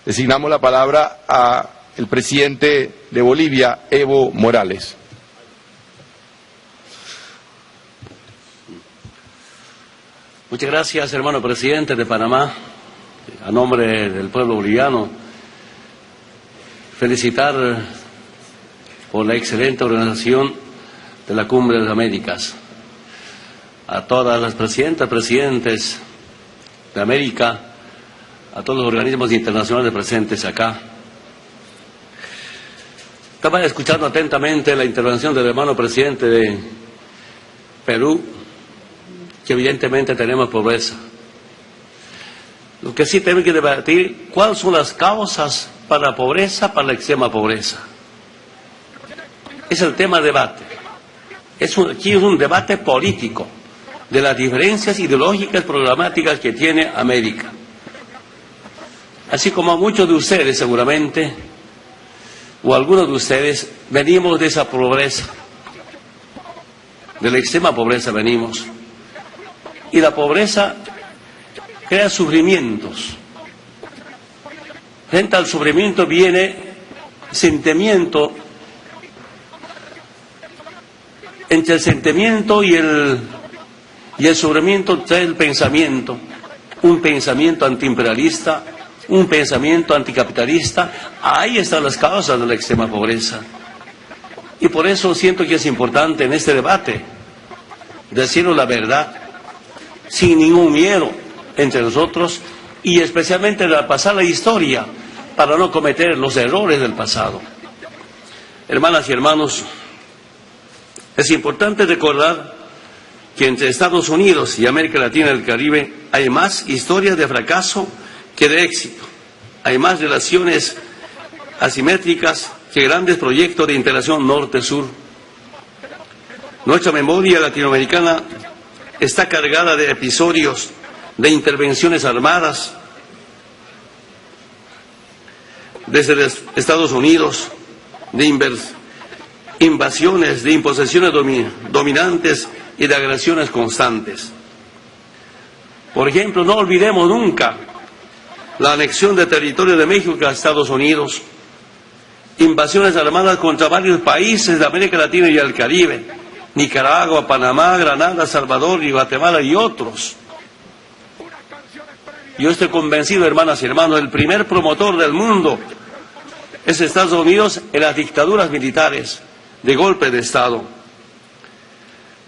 Designamos la palabra al presidente de Bolivia, Evo Morales. Muchas gracias, hermano presidente de Panamá. A nombre del pueblo boliviano, felicitar por la excelente organización de la Cumbre de las Américas. A todas las presidentas, presidentes de América, a todos los organismos internacionales presentes acá. Estaba escuchando atentamente la intervención del hermano presidente de Perú, que evidentemente tenemos pobreza. Lo que sí tenemos que debatir, ¿cuáles son las causas para la pobreza, para la extrema pobreza? Es el tema de debate. Aquí es un debate político de las diferencias ideológicas, programáticas que tiene América. Así como muchos de ustedes seguramente, o algunos de ustedes, venimos de esa pobreza, de la extrema pobreza venimos. Y la pobreza crea sufrimientos. Frente al sufrimiento viene sentimiento. Entre el sentimiento y el sufrimiento trae el pensamiento. Un pensamiento antiimperialista, un pensamiento anticapitalista. Ahí están las causas de la extrema pobreza. Y por eso siento que es importante en este debate decirnos la verdad, sin ningún miedo entre nosotros, y especialmente repasar la historia para no cometer los errores del pasado. Hermanas y hermanos, es importante recordar que entre Estados Unidos y América Latina y el Caribe hay más historias de fracaso que de éxito. Hay más relaciones asimétricas que grandes proyectos de integración norte-sur. Nuestra memoria latinoamericana está cargada de episodios de intervenciones armadas desde Estados Unidos, de invasiones, de imposiciones dominantes y de agresiones constantes. Por ejemplo, no olvidemos nunca la anexión de territorio de México a Estados Unidos, invasiones armadas contra varios países de América Latina y el Caribe, Nicaragua, Panamá, Granada, Salvador y Guatemala y otros. Yo estoy convencido, hermanas y hermanos, el primer promotor del mundo es Estados Unidos en las dictaduras militares de golpe de Estado.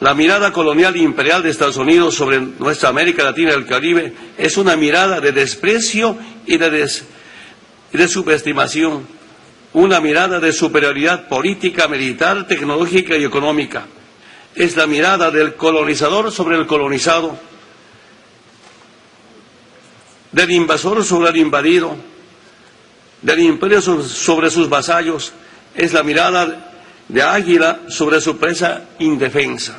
La mirada colonial e imperial de Estados Unidos sobre nuestra América Latina y el Caribe es una mirada de desprecio y de subestimación, una mirada de superioridad política, militar, tecnológica y económica. Es la mirada del colonizador sobre el colonizado, del invasor sobre el invadido, del imperio sobre sus vasallos. Es la mirada de águila sobre su presa indefensa.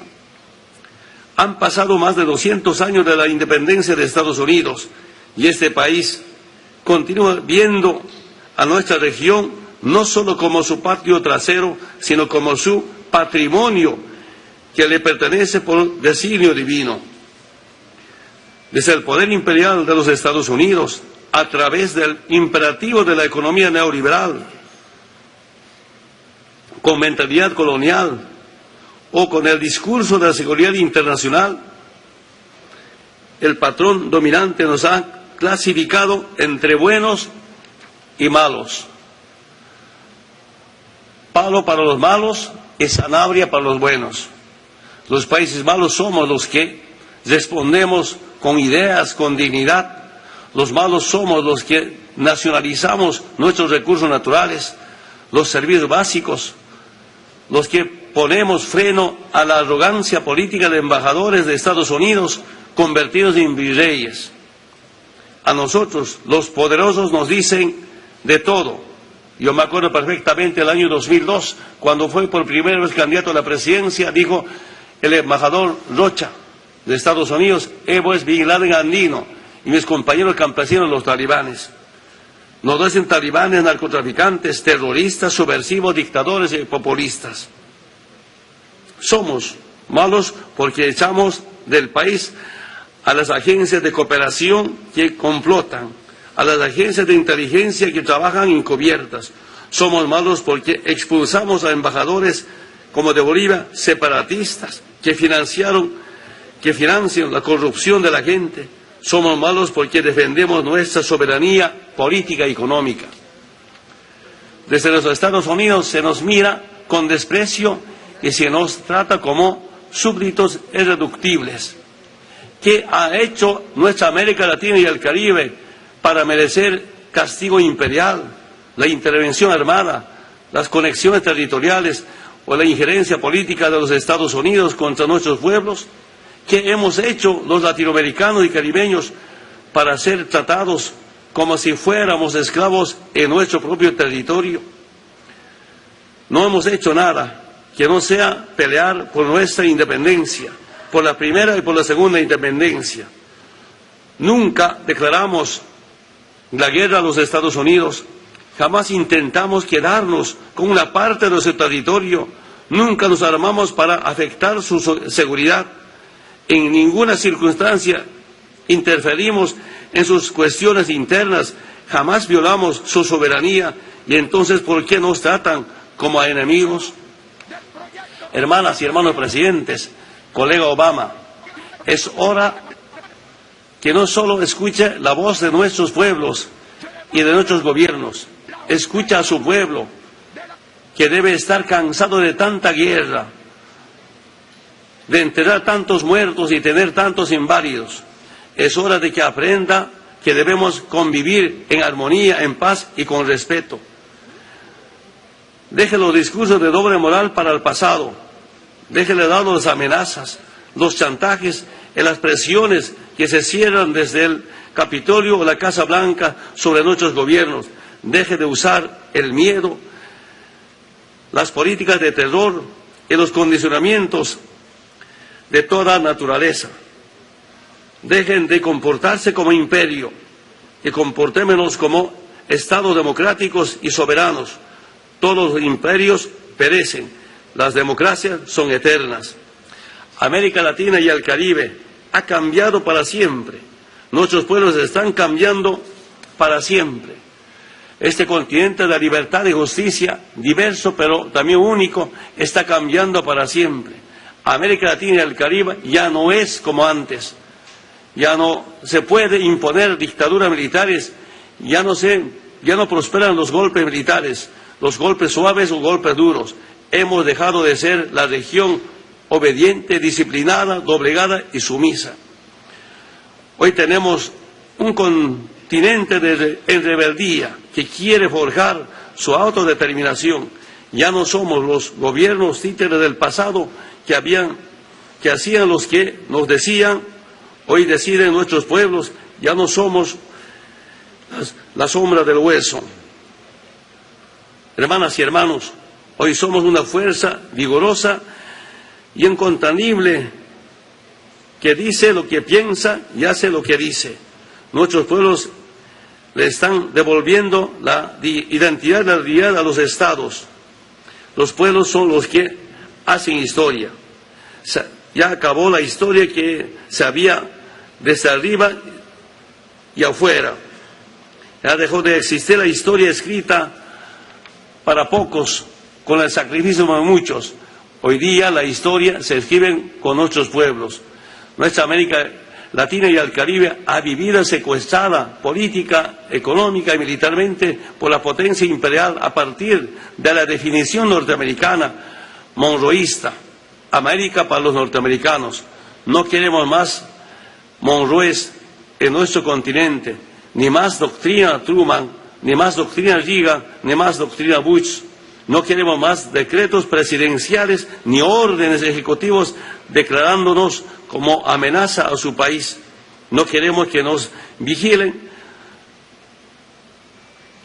Han pasado más de 200 años de la independencia de Estados Unidos y este país continúa viendo a nuestra región no solo como su patio trasero, sino como su patrimonio que le pertenece por designio divino. Desde el poder imperial de los Estados Unidos, a través del imperativo de la economía neoliberal, con mentalidad colonial o con el discurso de la seguridad internacional, el patrón dominante nos ha clasificado entre buenos y malos. Palo para los malos y sanabria para los buenos. Los países malos somos los que respondemos con ideas, con dignidad. Los malos somos los que nacionalizamos nuestros recursos naturales, los servicios básicos, los que ponemos freno a la arrogancia política de embajadores de Estados Unidos convertidos en virreyes. A nosotros, los poderosos, nos dicen de todo. Yo me acuerdo perfectamente el año 2002, cuando fue por primera vez candidato a la presidencia, dijo el embajador Rocha de Estados Unidos: Evo es Bin Laden andino y mis compañeros campesinos los talibanes. Nos dicen talibanes, narcotraficantes, terroristas, subversivos, dictadores y populistas. Somos malos porque echamos del país a las agencias de cooperación que complotan, a las agencias de inteligencia que trabajan encubiertas. Somos malos porque expulsamos a embajadores como de Bolivia, separatistas, que financian la corrupción de la gente. Somos malos porque defendemos nuestra soberanía política y económica. Desde los Estados Unidos se nos mira con desprecio y se nos trata como súbditos irreductibles. ¿Qué ha hecho nuestra América Latina y el Caribe para merecer castigo imperial, la intervención armada, las conexiones territoriales o la injerencia política de los Estados Unidos contra nuestros pueblos? ¿Qué hemos hecho los latinoamericanos y caribeños para ser tratados como si fuéramos esclavos en nuestro propio territorio? No hemos hecho nada que no sea pelear por nuestra independencia, por la primera y por la segunda independencia. Nunca declaramos la guerra a los Estados Unidos, jamás intentamos quedarnos con una parte de nuestro territorio, nunca nos armamos para afectar su seguridad, en ninguna circunstancia interferimos en sus cuestiones internas, jamás violamos su soberanía, y entonces ¿por qué nos tratan como a enemigos? Hermanas y hermanos presidentes, colega Obama, es hora que no solo escuche la voz de nuestros pueblos y de nuestros gobiernos, escucha a su pueblo, que debe estar cansado de tanta guerra, de enterrar tantos muertos y tener tantos inválidos. Es hora de que aprenda que debemos convivir en armonía, en paz y con respeto. Deje los discursos de doble moral para el pasado, déjele de lado las amenazas, los chantajes y las presiones que se cierran desde el Capitolio o la Casa Blanca sobre nuestros gobiernos. Deje de usar el miedo, las políticas de terror y los condicionamientos de toda naturaleza. Dejen de comportarse como imperio y comportémonos como estados democráticos y soberanos. Todos los imperios perecen, las democracias son eternas. América Latina y el Caribe ha cambiado para siempre. Nuestros pueblos están cambiando para siempre. Este continente de libertad y justicia, diverso pero también único, está cambiando para siempre. América Latina y el Caribe ya no es como antes. Ya no se puede imponer dictaduras militares, ya no prosperan los golpes militares, los golpes suaves o golpes duros. Hemos dejado de ser la región obediente, disciplinada, doblegada y sumisa. Hoy tenemos un continente en rebeldía que quiere forjar su autodeterminación. Ya no somos los gobiernos títeres del pasado que hacían los que nos decían. Hoy deciden nuestros pueblos, ya no somos la sombra del hueso. Hermanas y hermanos, hoy somos una fuerza vigorosa y incontenible que dice lo que piensa y hace lo que dice. Nuestros pueblos le están devolviendo la identidad de la realidad a los estados. Los pueblos son los que hacen historia. Ya acabó la historia que se había desde arriba y afuera. Ya dejó de existir la historia escrita para pocos, con el sacrificio de muchos. Hoy día la historia se escribe con nuestros pueblos. Nuestra América Latina y el Caribe ha vivido secuestrada política, económica y militarmente por la potencia imperial a partir de la definición norteamericana monroísta. América para los norteamericanos. No queremos más Monroes en nuestro continente, ni más doctrina Truman, ni más doctrina Reagan, ni más doctrina Bush. No queremos más decretos presidenciales ni órdenes ejecutivos declarándonos como amenaza a su país. No queremos que nos vigilen,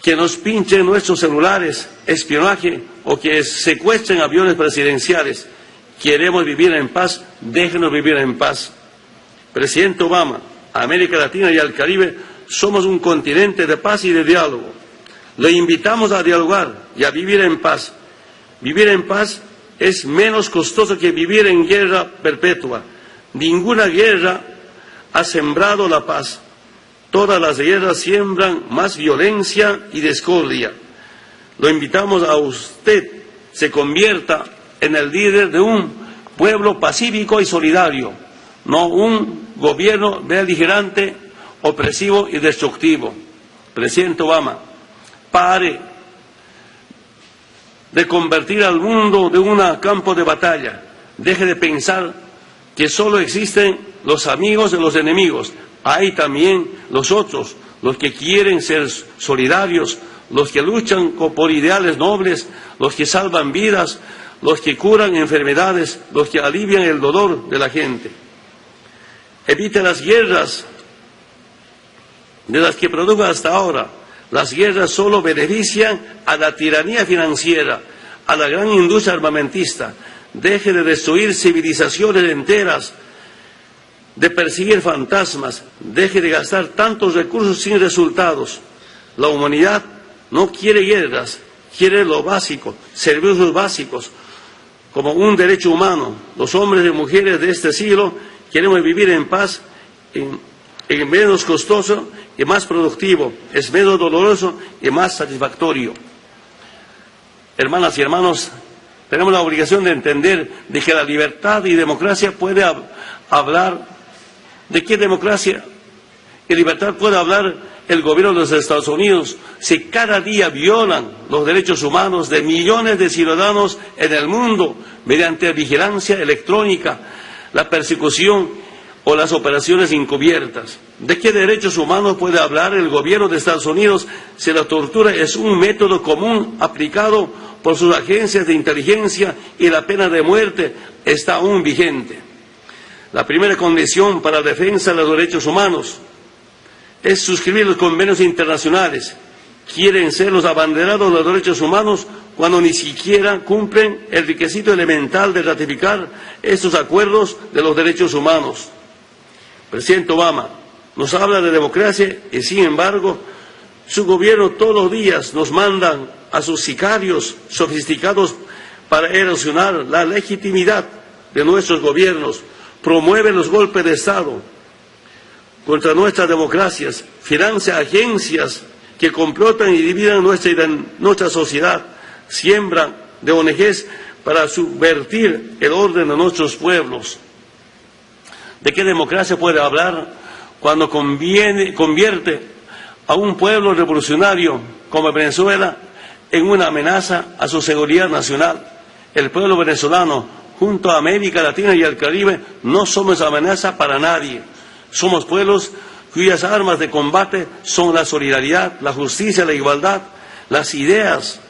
que nos pinchen nuestros celulares, espionaje o que secuestren aviones presidenciales. Queremos vivir en paz, déjenos vivir en paz. Presidente Obama, América Latina y el Caribe somos un continente de paz y de diálogo. Le invitamos a dialogar y a vivir en paz. Vivir en paz es menos costoso que vivir en guerra perpetua. Ninguna guerra ha sembrado la paz. Todas las guerras siembran más violencia y discordia. Lo invitamos a usted, se convierta en el líder de un pueblo pacífico y solidario, no un gobierno beligerante, opresivo y destructivo. Presidente Obama, pare de convertir al mundo de un campo de batalla. Deje de pensar que solo existen los amigos de los enemigos. Hay también los otros, los que quieren ser solidarios, los que luchan por ideales nobles, los que salvan vidas, los que curan enfermedades, los que alivian el dolor de la gente. Evite las guerras de las que produjo hasta ahora. Las guerras solo benefician a la tiranía financiera, a la gran industria armamentista. Deje de destruir civilizaciones enteras, de perseguir fantasmas, deje de gastar tantos recursos sin resultados. La humanidad no quiere guerras, quiere lo básico, servicios básicos, como un derecho humano. Los hombres y mujeres de este siglo queremos vivir en paz, en menos costoso y más productivo, es menos doloroso y más satisfactorio. Hermanas y hermanos, tenemos la obligación de entender de que la libertad y democracia puede hablar. ¿De qué democracia y libertad puede hablar el gobierno de los Estados Unidos si cada día violan los derechos humanos de millones de ciudadanos en el mundo mediante vigilancia electrónica, la persecución o las operaciones encubiertas? ¿De qué derechos humanos puede hablar el gobierno de Estados Unidos si la tortura es un método común aplicado por sus agencias de inteligencia y la pena de muerte está aún vigente? La primera condición para la defensa de los derechos humanos es suscribir los convenios internacionales. Quieren ser los abanderados de los derechos humanos cuando ni siquiera cumplen el requisito elemental de ratificar estos acuerdos de los derechos humanos. Presidente Obama nos habla de democracia y, sin embargo, su gobierno todos los días nos mandan a sus sicarios sofisticados para erosionar la legitimidad de nuestros gobiernos. Promueve los golpes de Estado contra nuestras democracias, financia agencias que complotan y dividen nuestra sociedad, siembran de ONGs para subvertir el orden de nuestros pueblos. ¿De qué democracia puede hablar cuando convierte a un pueblo revolucionario como Venezuela en una amenaza a su seguridad nacional? El pueblo venezolano, junto a América Latina y al Caribe, no somos amenaza para nadie. Somos pueblos cuyas armas de combate son la solidaridad, la justicia, la igualdad, las ideas.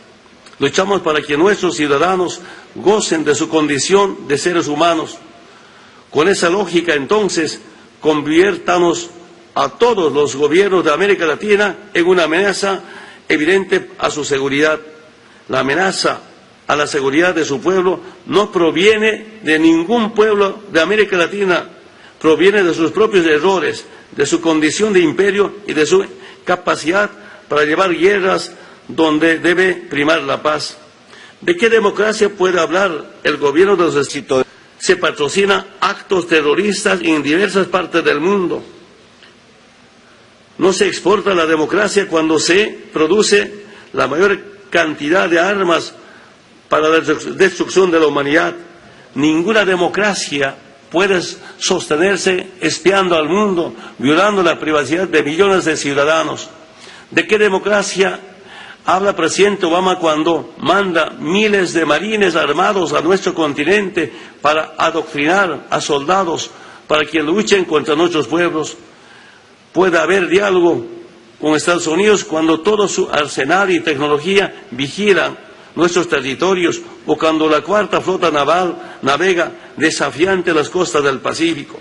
Luchamos para que nuestros ciudadanos gocen de su condición de seres humanos. Con esa lógica, entonces, conviértanos a todos los gobiernos de América Latina en una amenaza evidente a su seguridad. La amenaza a la seguridad de su pueblo no proviene de ningún pueblo de América Latina, proviene de sus propios errores, de su condición de imperio y de su capacidad para llevar guerras donde debe primar la paz. ¿De qué democracia puede hablar el gobierno de los Estados Unidos? Se patrocina actos terroristas en diversas partes del mundo. No se exporta la democracia cuando se produce la mayor cantidad de armas para la destrucción de la humanidad. Ninguna democracia puede sostenerse espiando al mundo, violando la privacidad de millones de ciudadanos. ¿De qué democracia habla el presidente Obama cuando manda miles de marines armados a nuestro continente para adoctrinar a soldados para que luchen contra nuestros pueblos? Puede haber diálogo con Estados Unidos cuando todo su arsenal y tecnología vigilan nuestros territorios o cuando la cuarta flota naval navega desafiante las costas del Pacífico.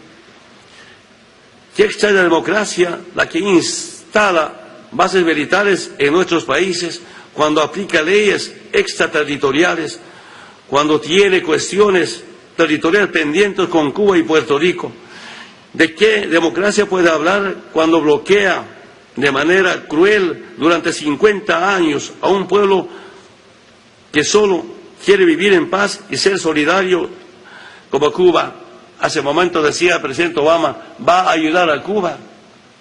¿Qué extraña democracia la que instala bases militares en nuestros países, cuando aplica leyes extraterritoriales, cuando tiene cuestiones territoriales pendientes con Cuba y Puerto Rico? ¿De qué democracia puede hablar cuando bloquea de manera cruel durante 50 años a un pueblo que solo quiere vivir en paz y ser solidario como Cuba? Hace un momento decía el presidente Obama, va a ayudar a Cuba.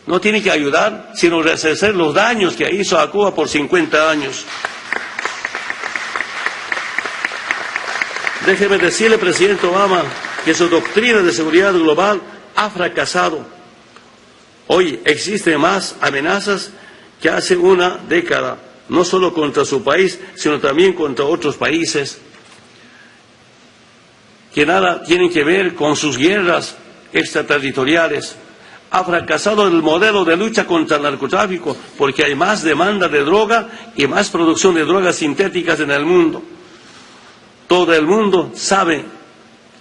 no tiene que ayudar, sino resarcir los daños que hizo a Cuba por 50 años. Déjeme decirle, presidente Obama, que su doctrina de seguridad global ha fracasado. Hoy existen más amenazas que hace una década, no solo contra su país, sino también contra otros países, que nada tienen que ver con sus guerras extraterritoriales. Ha fracasado el modelo de lucha contra el narcotráfico porque hay más demanda de droga y más producción de drogas sintéticas en el mundo. Todo el mundo sabe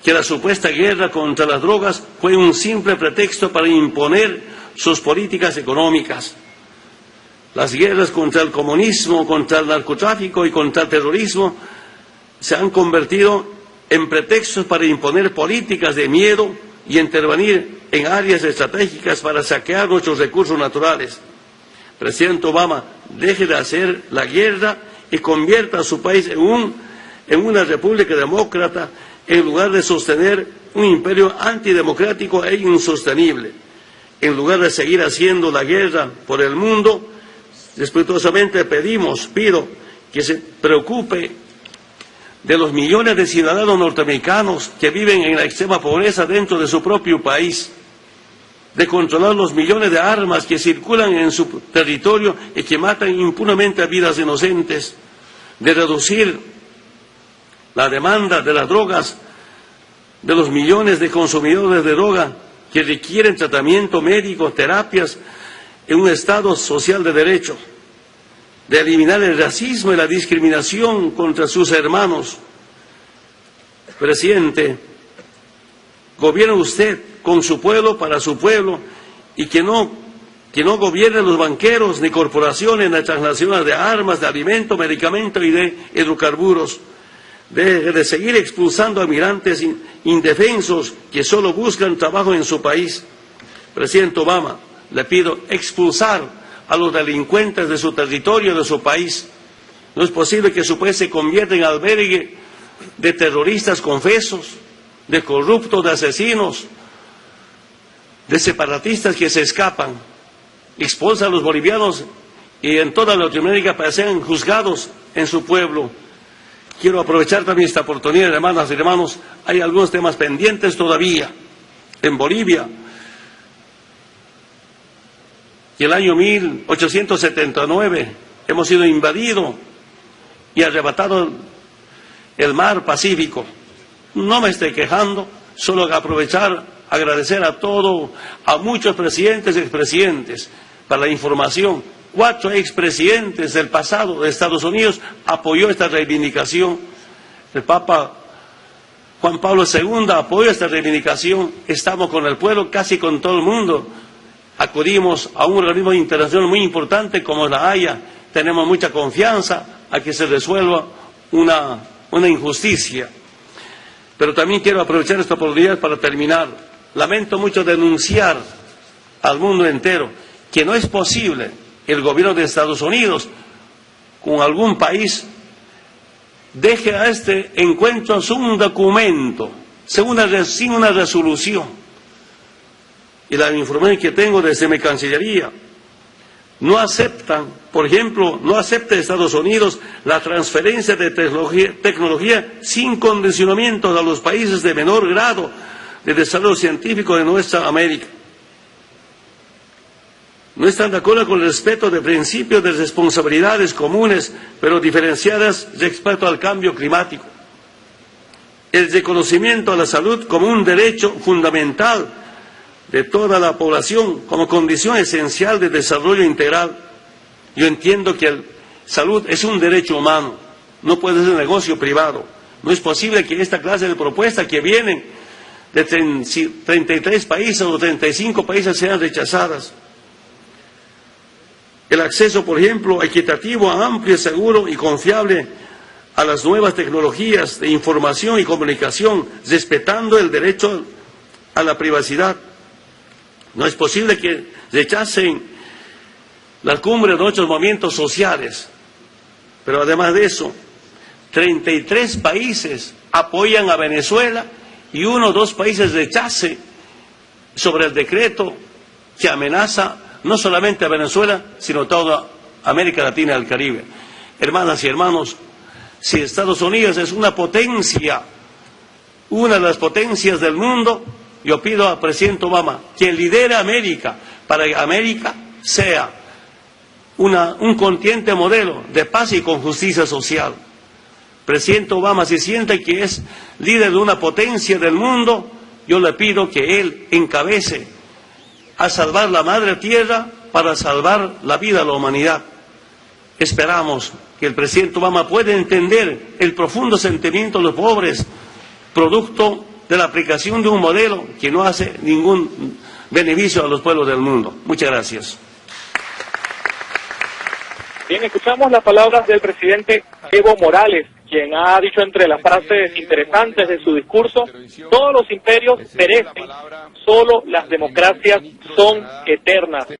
que la supuesta guerra contra las drogas fue un simple pretexto para imponer sus políticas económicas. Las guerras contra el comunismo, contra el narcotráfico y contra el terrorismo se han convertido en pretextos para imponer políticas de miedo y intervenir en áreas estratégicas para saquear nuestros recursos naturales. Presidente Obama, deje de hacer la guerra y convierta a su país en una república demócrata en lugar de sostener un imperio antidemocrático e insostenible. En lugar de seguir haciendo la guerra por el mundo, respetuosamente pido que se preocupe de los millones de ciudadanos norteamericanos que viven en la extrema pobreza dentro de su propio país, de controlar los millones de armas que circulan en su territorio y que matan impunemente a vidas inocentes, de reducir la demanda de las drogas, de los millones de consumidores de droga que requieren tratamiento médico, terapias en un Estado social de derecho, de eliminar el racismo y la discriminación contra sus hermanos. Presidente, gobierne usted con su pueblo, para su pueblo, y que no gobiernen los banqueros ni corporaciones ni transnacionales de armas, de alimentos, medicamentos y de hidrocarburos. Deje de seguir expulsando a migrantes indefensos que solo buscan trabajo en su país. Presidente Obama, le pido expulsar a los delincuentes de su territorio, de su país. No es posible que su país se convierta en albergue de terroristas confesos, de corruptos, de asesinos, de separatistas que se escapan. Expulsa a los bolivianos y en toda Latinoamérica para ser juzgados en su pueblo. Quiero aprovechar también esta oportunidad, hermanas y hermanos, hay algunos temas pendientes todavía. En Bolivia, y el año 1879 hemos sido invadidos y arrebatado el mar Pacífico. No me estoy quejando, solo aprovechar, agradecer a muchos presidentes y expresidentes para la información. 4 expresidentes del pasado de Estados Unidos apoyó esta reivindicación. El Papa Juan Pablo II apoyó esta reivindicación. Estamos con el pueblo, casi con todo el mundo. Acudimos a un organismo internacional muy importante como la Haya. Tenemos mucha confianza a que se resuelva una injusticia. Pero también quiero aprovechar esta oportunidad para terminar. Lamento mucho denunciar al mundo entero que no es posible el gobierno de Estados Unidos con algún país deje a este encuentro sin un documento, sin una resolución. Y la información que tengo desde mi Cancillería, no aceptan, por ejemplo, no acepta Estados Unidos la transferencia de tecnología sin condicionamientos a los países de menor grado de desarrollo científico de nuestra América. No están de acuerdo con el respeto de principios de responsabilidades comunes, pero diferenciadas respecto al cambio climático. El reconocimiento a la salud como un derecho fundamental de toda la población, como condición esencial de desarrollo integral. Yo entiendo que la salud es un derecho humano, no puede ser negocio privado. No es posible que esta clase de propuestas que vienen de 33 países o 35 países sean rechazadas. El acceso, por ejemplo, equitativo, amplio, seguro y confiable a las nuevas tecnologías de información y comunicación, respetando el derecho a la privacidad. No es posible que rechacen la cumbre de nuestros movimientos sociales. Pero además de eso, 33 países apoyan a Venezuela y 1 o 2 países rechacen sobre el decreto que amenaza no solamente a Venezuela, sino a toda América Latina y el Caribe. Hermanas y hermanos, si Estados Unidos es una potencia, una de las potencias del mundo, yo pido al presidente Obama que lidere a América, para que América sea un continente modelo de paz y con justicia social. Presidente Obama, si siente que es líder de una potencia del mundo, yo le pido que él encabece a salvar la madre tierra para salvar la vida de la humanidad. Esperamos que el presidente Obama pueda entender el profundo sentimiento de los pobres, producto de la aplicación de un modelo que no hace ningún beneficio a los pueblos del mundo. Muchas gracias. Bien, escuchamos las palabras del presidente Evo Morales, quien ha dicho entre las frases interesantes de su discurso: todos los imperios perecen, solo las democracias son eternas.